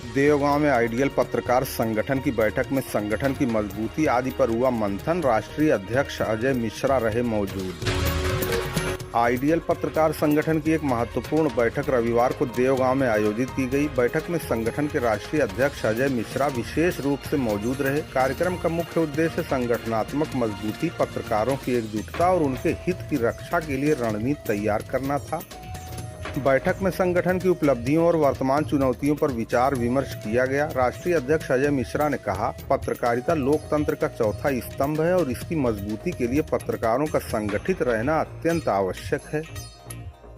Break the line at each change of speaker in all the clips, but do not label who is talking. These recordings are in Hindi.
देवगांव में आइडियल पत्रकार संगठन की बैठक में संगठन की मजबूती आदि पर हुआ मंथन। राष्ट्रीय अध्यक्ष अजय मिश्रा रहे मौजूद। आइडियल पत्रकार संगठन की एक महत्वपूर्ण बैठक रविवार को देवगांव में आयोजित की गई। बैठक में संगठन के राष्ट्रीय अध्यक्ष अजय मिश्रा विशेष रूप से मौजूद रहे। कार्यक्रम का मुख्य उद्देश्य संगठनात्मक मजबूती, पत्रकारों की एकजुटता और उनके हित की रक्षा के लिए रणनीति तैयार करना था। बैठक में संगठन की उपलब्धियों और वर्तमान चुनौतियों पर विचार विमर्श किया गया। राष्ट्रीय अध्यक्ष अजय मिश्रा ने कहा, पत्रकारिता लोकतंत्र का चौथा स्तंभ है और इसकी मजबूती के लिए पत्रकारों का संगठित रहना अत्यंत आवश्यक है।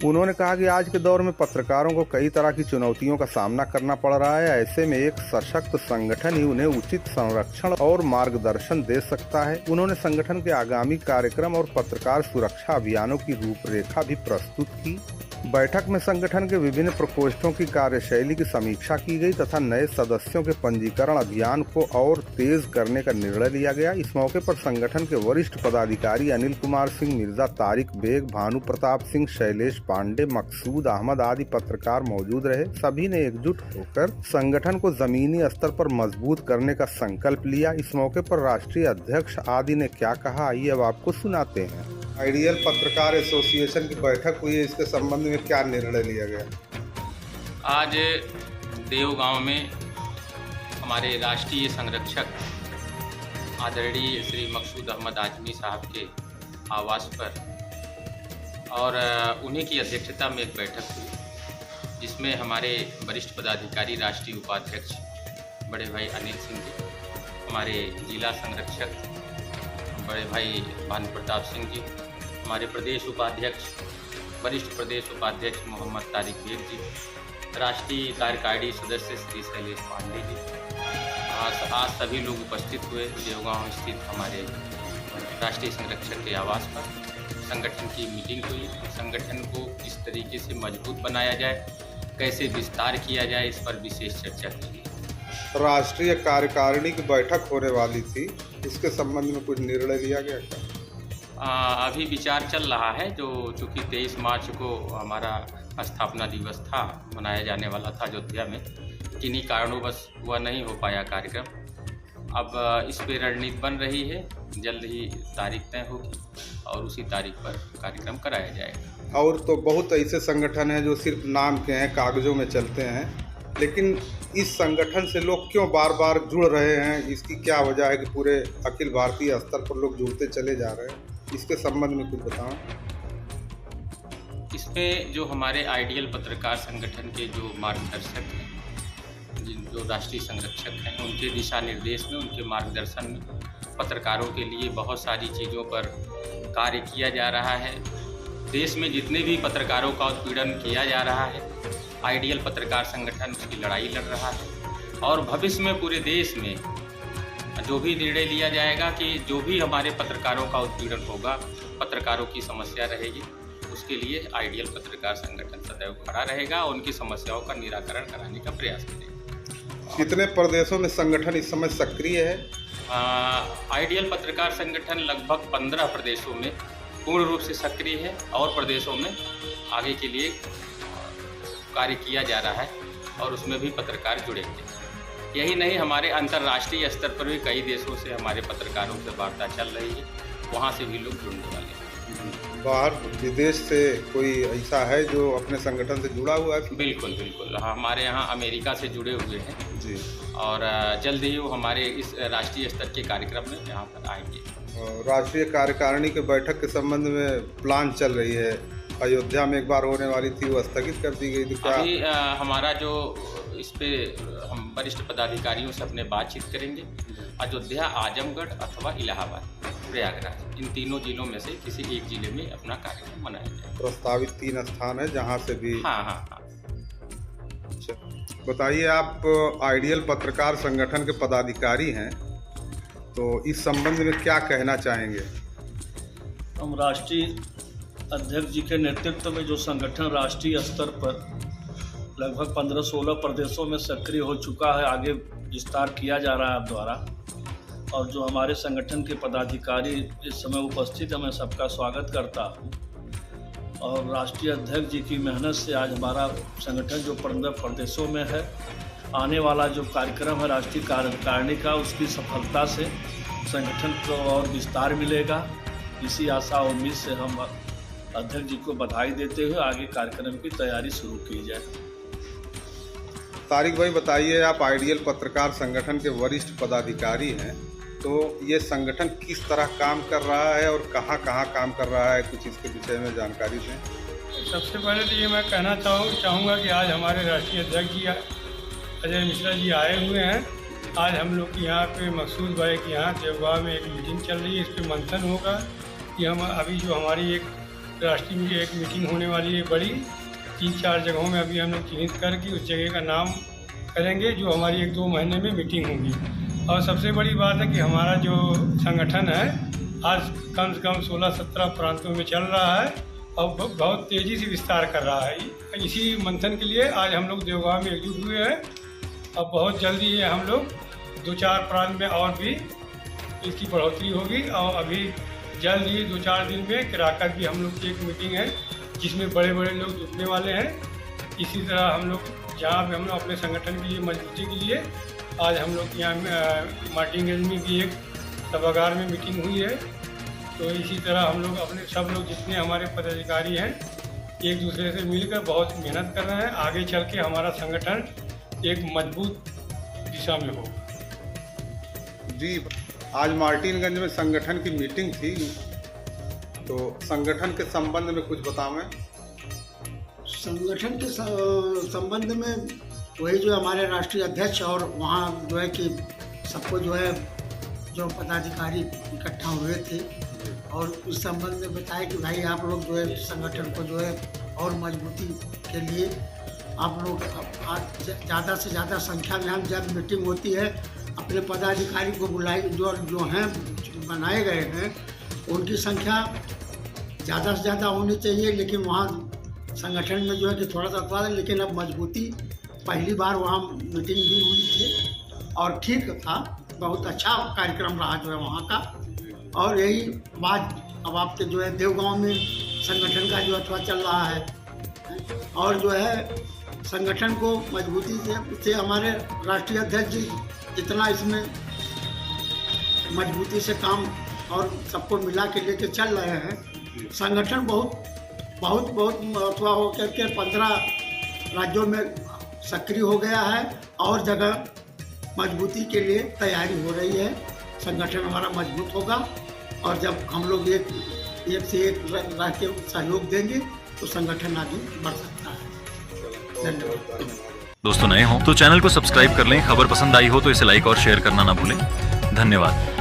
उन्होंने कहा कि आज के दौर में पत्रकारों को कई तरह की चुनौतियों का सामना करना पड़ रहा है। ऐसे में एक सशक्त संगठन ही उन्हें उचित संरक्षण और मार्गदर्शन दे सकता है। उन्होंने संगठन के आगामी कार्यक्रम और पत्रकार सुरक्षा अभियानों की रूपरेखा भी प्रस्तुत की। बैठक में संगठन के विभिन्न प्रकोष्ठों की कार्यशैली की समीक्षा की गई तथा नए सदस्यों के पंजीकरण अभियान को और तेज करने का निर्णय लिया गया। इस मौके पर संगठन के वरिष्ठ पदाधिकारी अनिल कुमार सिंह, मिर्जा तारिक बेग, भानु प्रताप सिंह, शैलेश पांडे, मकसूद अहमद आदि पत्रकार मौजूद रहे। सभी ने एकजुट होकर संगठन को जमीनी स्तर पर मजबूत करने का संकल्प लिया। इस मौके पर राष्ट्रीय अध्यक्ष आदि ने क्या कहा, आइए अब आपको सुनाते हैं। आइडियल पत्रकार एसोसिएशन की बैठक हुई है, इसके संबंध में क्या निर्णय लिया गया?
आज देवगांव में हमारे राष्ट्रीय संरक्षक आदरणीय श्री मकसूद अहमद आजमी साहब के आवास पर और उन्हीं की अध्यक्षता में एक बैठक हुई, जिसमें हमारे वरिष्ठ पदाधिकारी राष्ट्रीय उपाध्यक्ष बड़े भाई अनिल सिंह जी, हमारे जिला संरक्षक बड़े भाई भानु प्रताप सिंह जी, हमारे प्रदेश उपाध्यक्ष वरिष्ठ प्रदेश उपाध्यक्ष मोहम्मद तारिक बेग जी, राष्ट्रीय कार्यकारिणी सदस्य श्री शैलेश पांडे जी, आज सभी लोग उपस्थित हुए। देवगांव स्थित हमारे राष्ट्रीय संरक्षक के आवास पर संगठन की मीटिंग हुई। संगठन को किस तरीके से मजबूत बनाया जाए, कैसे विस्तार किया जाए, इस पर विशेष चर्चा की।
राष्ट्रीय कार्यकारिणी की बैठक होने वाली थी, इसके संबंध में कुछ निर्णय लिया गया क्या?
अभी विचार चल रहा है। जो चूँकि 23 मार्च को हमारा स्थापना दिवस था, मनाया जाने वाला था अयोध्या में, किन्हीं कारणों वह नहीं हो पाया कार्यक्रम। अब इस पे रणनीति बन रही है, जल्द ही तारीख तय होगी और उसी तारीख पर कार्यक्रम कराया जाएगा।
और तो बहुत ऐसे संगठन हैं जो सिर्फ नाम के हैं, कागजों में चलते हैं, लेकिन इस संगठन से लोग क्यों बार बार जुड़ रहे हैं? इसकी क्या वजह है कि पूरे अखिल भारतीय स्तर पर लोग जुड़ते चले जा रहे हैं? इसके संबंध में कुछ बताएं।
इसमें जो हमारे आइडियल पत्रकार संगठन के जो मार्गदर्शक हैं, जो राष्ट्रीय संरक्षक हैं, उनके दिशा निर्देश में, उनके मार्गदर्शन में पत्रकारों के लिए बहुत सारी चीज़ों पर कार्य किया जा रहा है। देश में जितने भी पत्रकारों का उत्पीड़न किया जा रहा है, आइडियल पत्रकार संगठन उसकी लड़ाई लड़ रहा है। और भविष्य में पूरे देश में जो भी निर्णय लिया जाएगा कि जो भी हमारे पत्रकारों का उत्पीड़न होगा, पत्रकारों की समस्या रहेगी, उसके लिए आइडियल पत्रकार संगठन सदैव खड़ा रहेगा और उनकी समस्याओं का निराकरण कराने का प्रयास करेगा।
कितने प्रदेशों में संगठन इस समय सक्रिय है?
आइडियल पत्रकार संगठन लगभग 15 प्रदेशों में पूर्ण रूप से सक्रिय है और प्रदेशों में आगे के लिए कार्य किया जा रहा है और उसमें भी पत्रकार जुड़ेंगे। यही नहीं, हमारे अंतर्राष्ट्रीय स्तर पर भी कई देशों से हमारे पत्रकारों से वार्ता चल रही है, वहाँ से भी लोग जुड़ने वाले हैं।
बाहर विदेश से कोई ऐसा है जो अपने संगठन से जुड़ा हुआ है?
बिल्कुल बिल्कुल, हमारे यहाँ अमेरिका से जुड़े हुए हैं
जी, और
जल्द ही वो हमारे इस राष्ट्रीय स्तर के कार्यक्रम में यहाँ पर आएंगे।
राष्ट्रीय कार्यकारिणी के बैठक के संबंध में प्लान चल रही है, अयोध्या में एक बार होने वाली थी, वो स्थगित कर दी गई थी। क्या
अभी हमारा जो इस पे हम वरिष्ठ पदाधिकारियों से अपने बातचीत करेंगे। अयोध्या, आजमगढ़ अथवा इलाहाबाद, प्रयागराज, इन तीनों जिलों में से किसी एक जिले में अपना कार्यक्रम मनाया जाए।
प्रस्तावित 3 स्थान है जहाँ से भी।
हाँ।
अच्छा, बताइए, आप आइडियल पत्रकार संगठन के पदाधिकारी हैं, तो इस संबंध में क्या कहना चाहेंगे?
हम राष्ट्रीय अध्यक्ष जी के नेतृत्व में जो संगठन राष्ट्रीय स्तर पर लगभग 15-16 प्रदेशों में सक्रिय हो चुका है, आगे विस्तार किया जा रहा है आप द्वारा, और जो हमारे संगठन के पदाधिकारी इस समय उपस्थित हैं, मैं सबका स्वागत करता हूँ। और राष्ट्रीय अध्यक्ष जी की मेहनत से आज हमारा संगठन जो 15 प्रदेशों में है आने वाला जो कार्यक्रम है राष्ट्रीय कार्यकारिणी का, उसकी सफलता से संगठन को और विस्तार मिलेगा। इसी आशा और उम्मीद से हम अध्यक्ष जी को बधाई देते हुए आगे कार्यक्रम की तैयारी शुरू की जाए।
तारिक भाई बताइए, आप आइडियल पत्रकार संगठन के वरिष्ठ पदाधिकारी हैं, तो ये संगठन किस तरह काम कर रहा है और कहाँ कहाँ काम कर रहा है, कुछ इसके विषय में जानकारी दें।
सबसे पहले तो ये मैं कहना चाहूँगा कि आज हमारे राष्ट्रीय अध्यक्ष जी अजय मिश्रा जी आए हुए हैं। आज हम लोग के यहाँ पे मकसूद भाई के यहाँ देवगांव में एक मीटिंग चल रही है। इस पर मंथन होगा कि हम अभी जो हमारी एक राष्ट्रीय में एक मीटिंग होने वाली है बड़ी, 3-4 जगहों में अभी हम लोग चिन्हित करके उस जगह का नाम करेंगे, जो हमारी 1-2 महीने में मीटिंग होगी। और सबसे बड़ी बात है कि हमारा जो संगठन है आज कम से कम 16-17 प्रांतों में चल रहा है और बहुत तेज़ी से विस्तार कर रहा है। इसी मंथन के लिए आज हम लोग देवगांव में एकजुट हुए हैं और बहुत जल्दी ये हम लोग 2-4 प्रांत में और भी इसकी बढ़ोतरी होगी। और अभी जल्द ही 2-4 दिन में किराकत भी हम लोग की एक मीटिंग है जिसमें बड़े बड़े लोग जुटने वाले हैं। इसी तरह हम लोग जहाँ भी हम लोग अपने संगठन की मजबूती के लिए आज हम लोग यहाँ मार्टिनगंज में भी एक सभागार में मीटिंग हुई है। तो इसी तरह हम लोग अपने सब लोग जितने हमारे पदाधिकारी हैं एक दूसरे से मिलकर बहुत मेहनत कर रहे हैं। आगे चल के हमारा संगठन एक मजबूत दिशा में हो।
जी, आज मार्टिनगंज में संगठन की मीटिंग थी, तो संगठन के संबंध में कुछ बतावें।
संगठन के संबंध में वही जो हमारे राष्ट्रीय अध्यक्ष और वहाँ जो है कि सबको जो है जो पदाधिकारी इकट्ठा हुए थे और उस संबंध में बताया कि भाई आप लोग जो है संगठन को जो है और मजबूती के लिए आप लोग ज़्यादा से ज़्यादा संख्या में हम जब मीटिंग होती है अपने पदाधिकारी को बुलाए, जो हैं बनाए गए हैं उनकी संख्या ज़्यादा से ज़्यादा होनी चाहिए। लेकिन वहाँ संगठन में जो है कि थोड़ा सा था, लेकिन अब मजबूती पहली बार वहाँ मीटिंग भी हुई थी और ठीक था, बहुत अच्छा कार्यक्रम रहा जो है वहाँ का। और यही बात अब आपके जो है देवगांव में संगठन का जो अथवा चल रहा है और जो है संगठन को मजबूती से हमारे राष्ट्रीय अध्यक्ष जी जितना इसमें मजबूती से काम और सबको मिला के लेके चल रहे हैं, संगठन बहुत अथवा हो करके 15 राज्यों में सक्रिय हो गया है और जगह मजबूती के लिए तैयारी हो रही है। संगठन हमारा मजबूत होगा और जब हम लोग एक से एक रह के सहयोग देंगे तो संगठन आगे बढ़ सकता है। धन्यवाद।
दोस्तों नए हो तो चैनल को सब्सक्राइब कर लें, खबर पसंद आई हो तो इसे लाइक और शेयर करना ना भूलें। धन्यवाद।